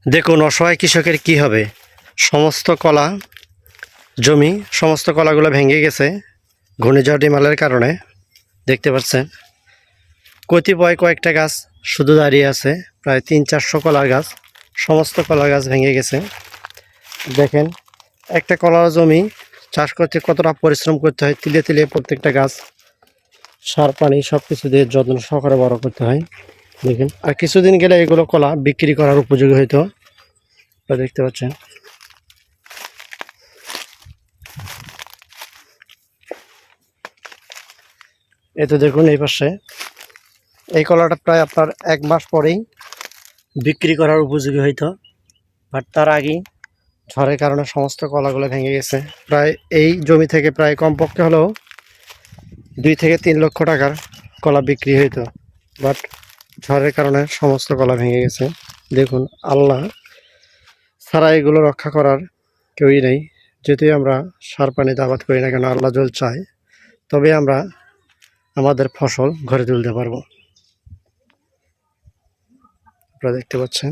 দেখুন অসহায় কৃষকের কি হবে। সমস্ত কলা জমি, সমস্ত কলাগুলো ভেঙে গেছে ঘূর্ণিঝড় রিমালের কারণে। দেখতে পাচ্ছেন কতিপয় কয়েকটা গাছ শুধু দাঁড়িয়ে আছে, প্রায় 300-400 কলার গাছ, সমস্ত কলা গাছ ভেঙে গেছে। দেখেন একটা কলার জমি চাষ করতে কতটা পরিশ্রম করতে হয়, তিলে তিলে প্রত্যেকটা গাছ সার পানি সব কিছু দিয়ে যত্ন সহকারে বড় করতে হয়। দেখেন আর কিছুদিন গেলে এগুলো কলা বিক্রি করার উপযোগী হইতো। দেখতে পাচ্ছেন এই তো দেখুন এই পাশে এই কলাটা প্রায় আপনার 1 মাস পরেই বিক্রি করার উপযোগী হইতো, বাট তার আগেই ঝড়ের কারণে সমস্ত কলাগুলো ভেঙে গেছে। প্রায় এই জমি থেকে প্রায় কমপক্ষে হলেও 2 থেকে 3 লক্ষ টাকার কলা বিক্রি হইতো, বাট ঝড়ের কারণে সমস্ত কলা ভেঙে গেছে। দেখুন আল্লাহ ছাড়া এগুলো রক্ষা করার কেউই নেই। যেহেতু আমরা সার পানিতে আবাদ করি না কেন, আল্লাহ জল চায় তবে আমরা আমাদের ফসল ঘরে তুলতে পারবো। আপনারা দেখতে পাচ্ছেন।